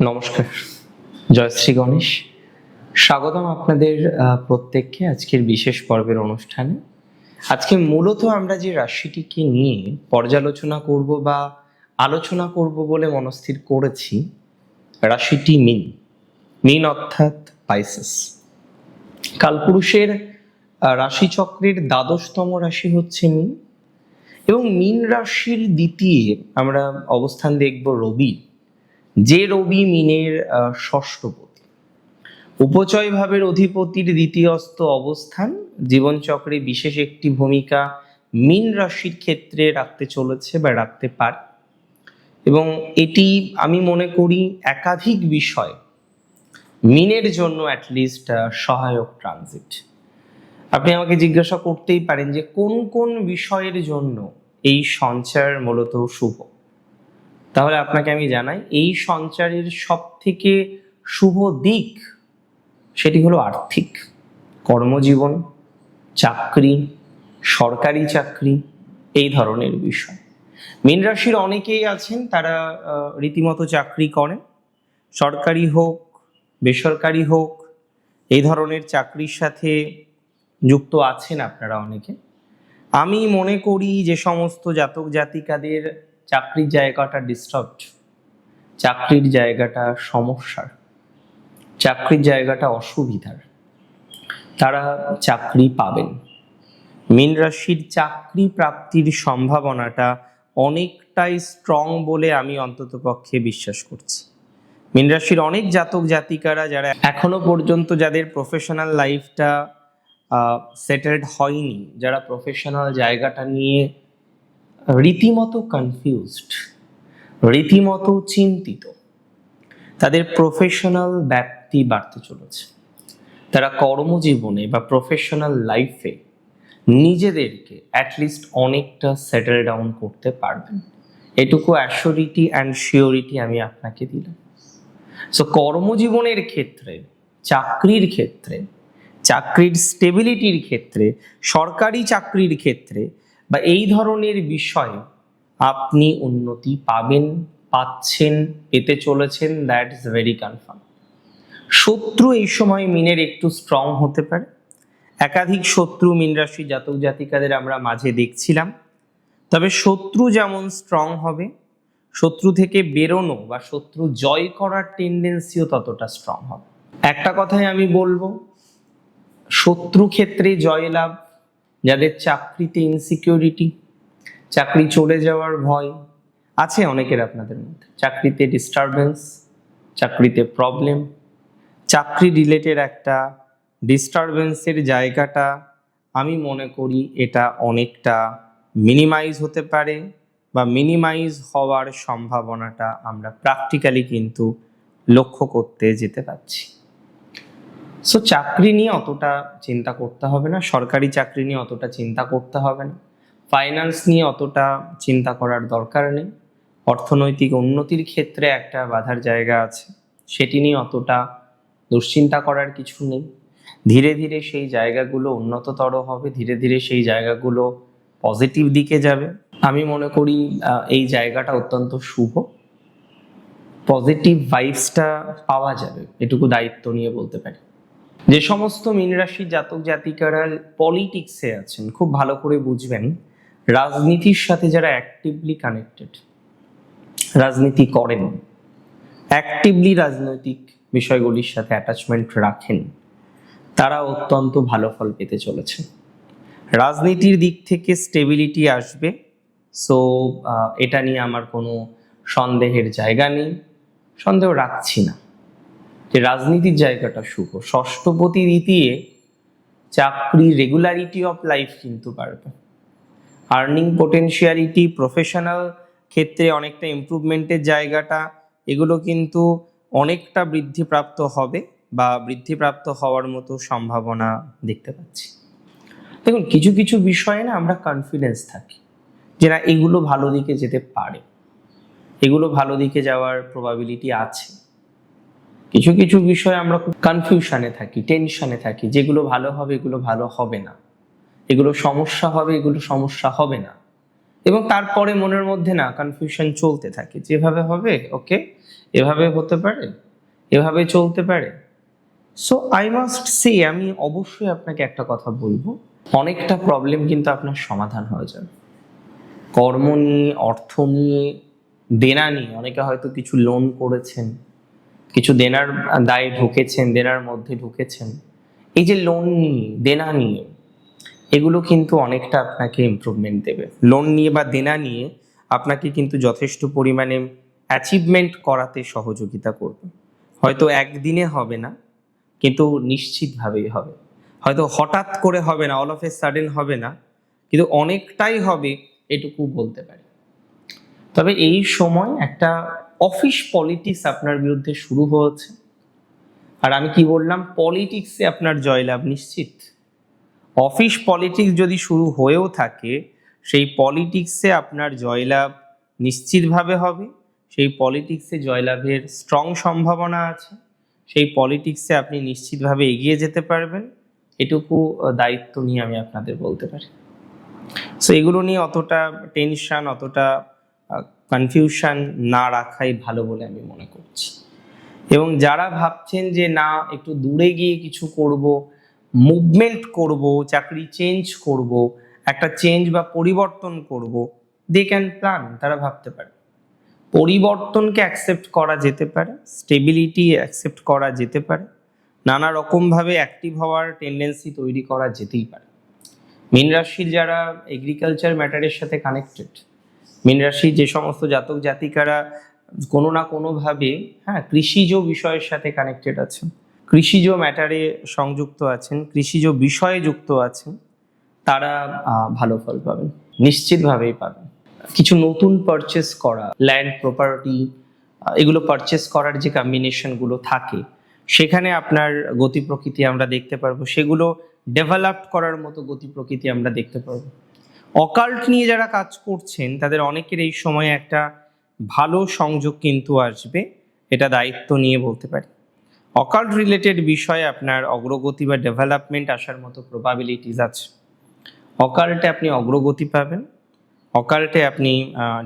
নমস্কার, জয় শ্রী গণেশ। স্বাগতম আপনাদের প্রত্যেককে আজকের বিশেষ পর্বের অনুষ্ঠানে। আজকে মূলত আমরা যে রাশিটিকে নিয়ে পর্যালোচনা করব বা আলোচনা করব বলে মনস্থির করেছি, রাশিটি মীন। মীন অর্থাৎ পাইসেস। কালপুরুষের রাশিচক্রের দ্বাদশতম রাশি হচ্ছে মীন, এবং মীন রাশির দ্বিতীয় আমরা অবস্থান দেখব রবি, যে রবি মীনের ষষ্ঠপতি। উপচয় ভাবের অধিপতির দ্বিতীয়স্থ অবস্থান জীবনচক্রে বিশেষ একটি ভূমিকা মীন রাশির ক্ষেত্রে রাখতে চলেছে বা রাখতে পারে, এবং এটি আমি মনে করি একাধিক বিষয় মীনের জন্য অ্যাটলিস্ট সহায়ক ট্রানজিট। আপনি আমাকে জিজ্ঞাসা করতেই পারেন যে কোন কোন বিষয়ের জন্য এই সঞ্চার মূলত শুভ। তাহলে আপনাকে আমি জানাই, এই সঞ্চারের সব থেকে শুভ দিক সেটি হলো আর্থিক, কর্মজীবন, চাকরি, সরকারি চাকরি, এই ধরনের বিষয়। মীন রাশির অনেকেই আছেন তারা রীতিমতো চাকরি করেন, সরকারি হোক বেসরকারি হোক, এই ধরনের চাকরির সাথে যুক্ত আছেন আপনারা অনেকে। আমি মনে করি যে সমস্ত জাতক জাতিকাদের চাকরির জায়গাটা ডিস্টার্বড, চাকরির জায়গাটা সমস্যার, চাকরির জায়গাটা অসুবিধার, তারা চাকরি পাবেন। মীন রাশির চাকরি প্রাপ্তির সম্ভাবনাটা অনেকটাই স্ট্রং বলে আমি অন্ততপক্ষে বিশ্বাস করছি। মীন রাশির অনেক জাতক জাতিকারা যারা এখনো পর্যন্ত যাদের প্রফেশনাল লাইফটা সেটেলড হয়নি, যারা প্রফেশনাল জায়গাটা নিয়ে রীতিমতো কনফিউজড, রীতিমতো চিন্তিত, তাদের প্রফেশনাল ব্যাপ্তি বাড়তে চলেছে। তারা কর্মজীবনে বা প্রফেশনাল লাইফে নিজেদেরকে অ্যাটলিস্ট অনেকটা সেটেল ডাউন করতে পারবেন, এটুকু অ্যাসিওরিটি অ্যান্ড শিওরিটি আমি আপনাকে দিলাম। সো কর্মজীবনের ক্ষেত্রে, চাকরির ক্ষেত্রে, চাকরির স্টেবিলিটির ক্ষেত্রে, সরকারি চাকরির ক্ষেত্রে বা এই ধরনের বিষয়ে আপনি উন্নতি পাবেন, পাচ্ছেন, পেতে চলেছেন, দ্যাট ইজ ভেরি কনফার্ম। শত্রু এই সময় মীনের একটু স্ট্রং হতে পারে। একাধিক শত্রু মীন রাশি জাতক জাতিকাদের আমরা মাঝে দেখছিলাম, তবে শত্রু যেমন স্ট্রং হবে, শত্রু থেকে বেরোনো বা শত্রু জয় করার টেন্ডেন্সিও ততটা স্ট্রং হবে। একটা কথাই আমি বলবো, শত্রু ক্ষেত্রে জয়লাভ, যাদের চাকরিতে ইনসিকিউরিটি, চাকরি চলে যাওয়ার ভয় আছে অনেকের আপনাদের মধ্যে, চাকরিতে ডিস্টারবেন্স, চাকরিতে প্রবলেম, চাকরি রিলেটেড একটা ডিস্টারবেন্সের জায়গাটা আমি মনে করি এটা অনেকটা মিনিমাইজ হতে পারে, বা মিনিমাইজ হওয়ার সম্ভাবনাটা আমরা প্র্যাকটিক্যালি কিন্তু লক্ষ্য করতে যেতে পারছি। সো চাকরি নিয়ে অতটা চিন্তা করতে হবে না, সরকারি চাকরি নিয়ে অতটা চিন্তা করতে হবে না, ফাইন্যান্স নিয়ে অতটা চিন্তা করার দরকার নেই, অর্থনৈতিক উন্নতির ক্ষেত্রে একটা বাধার জায়গা আছে, সেটি নিয়ে অতটা দুশ্চিন্তা করার কিছু নেই। ধীরে ধীরে সেই জায়গাগুলো উন্নততর হবে, ধীরে ধীরে সেই জায়গাগুলো পজিটিভ দিকে যাবে। আমি মনে করি এই জায়গাটা অত্যন্ত শুভ, পজিটিভ ভাইবসটা পাওয়া যাবে, এটুকু দায়িত্ব নিয়ে বলতে পারি। যে সমস্ত মীন রাশির জাতক জাতিকারা পলিটিক্সে আছেন, খুব ভালো করে বুঝবেন, রাজনীতির সাথে যারা অ্যাক্টিভলি কানেক্টেড, রাজনীতি করেন, অ্যাক্টিভলি রাজনৈতিক বিষয়গুলির সাথে অ্যাটাচমেন্ট রাখেন, তারা অত্যন্ত ভালো ফল পেতে চলেছে। রাজনীতির দিক থেকে স্টেবিলিটি আসবে, সো এটা নিয়ে আমার কোনো সন্দেহের জায়গা নেই, সন্দেহ রাখছি না যে রাজনীতির জায়গাটা শুভ। ষষ্ঠপতি দ্বিতীয়, চাকরি রেগুলারিটি অফ লাইফ কিন্তু বাড়বে, আর্নিং পোটেনশিয়ালিটি, প্রফেশনাল ক্ষেত্রে অনেকটা ইমপ্রুভমেন্টের জায়গাটা, এগুলো কিন্তু অনেকটা বৃদ্ধিপ্রাপ্ত হবে বা বৃদ্ধিপ্রাপ্ত হওয়ার মতো সম্ভাবনা দেখতে পাচ্ছি। দেখুন, কিছু কিছু বিষয়ে না আমরা কনফিডেন্স থাকি যে না, এগুলো ভালো দিকে যেতে পারে, এগুলো ভালো দিকে যাওয়ার প্রবাবিলিটি আছে। কিছু কিছু বিষয়ে আমরা খুব কনফিউশনে থাকি, টেনশনে থাকি, যেগুলো ভালো হবে এগুলো ভালো হবে না, এগুলো সমস্যা হবে এগুলো সমস্যা হবে না, এবং তারপরে মনের মধ্যে না কনফিউশন চলতে থাকে, যেভাবে হবে ওকে, এভাবে হতে পারে, এভাবে চলতে পারে। সো আই মাস্ট সে, আমি অবশ্যই আপনাকে একটা কথা বলবো, অনেকটা প্রবলেম কিন্তু আপনার সমাধান হয়ে যাবে। কর্ম নিয়ে, অর্থ নিয়ে, দেনা নিয়ে, অনেকে হয়তো কিছু লোন করেছেন, কিছু দেনার দায়ে ঢুকেছেন, দেনার মধ্যে ঢুকেছেন। এই যে লোন নিয়ে, দেনা নিয়ে, এগুলো কিন্তু অনেকটা আপনাকে ইমপ্রুভমেন্ট দেবে। লোন নিয়ে বা দেনা নিয়ে আপনাকে কিন্তু যথেষ্ট পরিমাণে অ্যাচিভমেন্ট করাতে সহযোগিতা করবে। হয়তো একদিনে হবে না, কিন্তু নিশ্চিতভাবেই হবে। হয়তো হঠাৎ করে হবে না, অল অফ এ সাডেন হবে না, কিন্তু অনেকটাই হবে, এটুকু বলতে পারি। তবে এই সময় একটা অফিস পলিটিক্স আপনার বিরুদ্ধে শুরু হয়েছে। আর আমি কি বললাম, পলিটিক্সে আপনার জয়লাভ নিশ্চিত। অফিস পলিটিক্স যদি শুরু হয়েও থাকে, সেই পলিটিক্সে আপনার জয়লাভ নিশ্চিতভাবে হবে। সেই পলিটিক্সে জয়লাভের স্ট্রং সম্ভাবনা আছে। সেই পলিটিক্সে আপনি নিশ্চিতভাবে এগিয়ে যেতে পারবেন, এটুকু দায়িত্ব নিয়ে আমি আপনাদের বলতে পারি। সো এগুলো নিয়ে অতটা টেনশন, অতটা কনফিউশন না রাখাই ভালো বলে আমি মনে করছি। এবং যারা ভাবছেন যে না একটু দূরে গিয়ে কিছু করব, মুভমেন্ট করব, চাকরি চেঞ্জ করব, একটা চেঞ্জ বা পরিবর্তন করব, দে ক্যান প্ল্যান, তারা ভাবতে পারে। পরিবর্তনকে অ্যাকসেপ্ট করা যেতে পারে, স্টেবিলিটি অ্যাকসেপ্ট করা যেতে পারে, নানা রকমভাবে অ্যাক্টিভ হওয়ার টেন্ডেন্সি তৈরি করা যেতেই পারে। মীন রাশির যারা এগ্রিকালচার ম্যাটারের সাথে কানেক্টেড, মীন রাশির যে সমস্ত জাতক জাতিকারা কোনো না কোনোভাবে কৃষিজ বিষয়ের সাথে কানেক্টেড আছেন, কৃষিজ ম্যাটারে সংযুক্ত আছেন, কৃষিজ বিষয়ে যুক্ত আছেন, তারা ভালো ফল পাবেন, নিশ্চিতভাবেই পাবেন। কিছু নতুন পারচেস করা, ল্যান্ড প্রপার্টি, এগুলো পারচেস করার যে কম্বিনেশনগুলো থাকে, সেখানে আপনার গতি প্রকৃতি আমরা দেখতে পারবো, সেগুলো ডেভেলপ করার মতো গতি প্রকৃতি আমরা দেখতে পারবো। অকাল্ট নিয়ে যারা কাজ করছেন তাদের অনেকের এই সময় একটা ভালো সংযোগ কিন্তু আসবে, এটা দায়িত্ব নিয়ে বলতে পারি। অকাল্ট রিলেটেড বিষয়ে আপনার অগ্রগতি বা ডেভেলপমেন্ট আসার মতো প্রবাবিলিটিস আছে। অকাল্টে আপনি অগ্রগতি পাবেন, অকাল্টে আপনি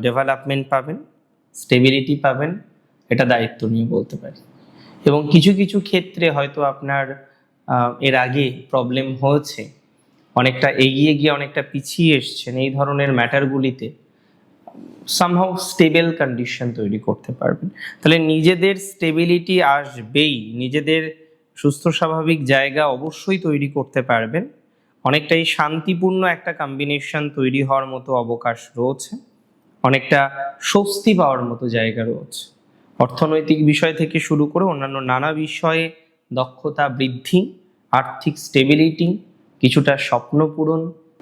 ডেভেলপমেন্ট পাবেন, স্টেবিলিটি পাবেন, এটা দায়িত্ব নিয়ে বলতে পারি। এবং কিছু কিছু ক্ষেত্রে হয়তো আপনার এর আগে প্রবলেম হয়েছে, অনেকটা এগিয়ে গিয়ে অনেকটা পিছিয়ে এসছেন, এই ধরনের ম্যাটারগুলিতে সামহাউ স্টেবল কন্ডিশন তৈরি করতে পারবেন। তাহলে নিজেদের স্টেবিলিটি আসবেই, নিজেদের সুস্থ স্বাভাবিক জায়গা অবশ্যই তৈরি করতে পারবেন। অনেকটাই শান্তিপূর্ণ একটা কম্বিনেশন তৈরি হওয়ার মতো অবকাশ রয়েছে, অনেকটা স্বস্তি পাওয়ার মতো জায়গা রয়েছে। অর্থনৈতিক বিষয় থেকে শুরু করে অন্যান্য নানা বিষয়ে দক্ষতা বৃদ্ধি, আর্থিক স্টেবিলিটি, কিছুটা স্বপ্ন পূরণ,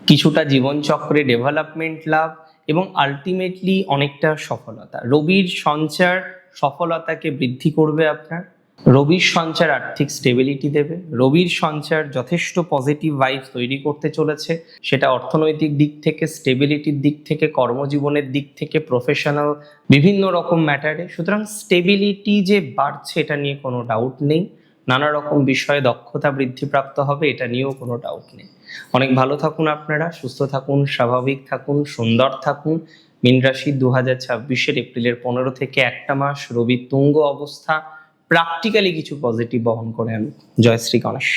কিছুটা জীবনচক্রে ডেভেলপমেন্ট লাভ এবং আলটিমেটলি অনেকটা সফলতা। রবির সঞ্চার সফলতাকে বৃদ্ধি করবে আপনার, রবির সঞ্চার আর্থিক স্টেবিলিটি দেবে, রবির সঞ্চার যথেষ্ট পজিটিভ ভাইব তৈরি করতে চলেছে, সেটা অর্থনৈতিক দিক থেকে, স্টেবিলিটির দিক থেকে, কর্মজীবনের দিক থেকে, প্রফেশনাল বিভিন্ন রকম ম্যাটারে। সুতরাং স্টেবিলিটি যে বাড়ছে এটা নিয়ে কোনো ডাউট নেই, নানা রকম বিষয়ে দক্ষতা বৃদ্ধিপ্রাপ্ত হবে, এটা নিয়েও কোনো ডাউট নেই। অনেক ভালো থাকুন আপনারা, সুস্থ থাকুন, স্বাভাবিক থাকুন, সুন্দর থাকুন। মীন রাশি 2026 এপ্রিলের 15 থেকে একটা মাস রবির তুঙ্গ অবস্থা প্র্যাকটিক্যালি কিছু পজিটিভ বহন করে আনুক। জয় শ্রী গণেশ।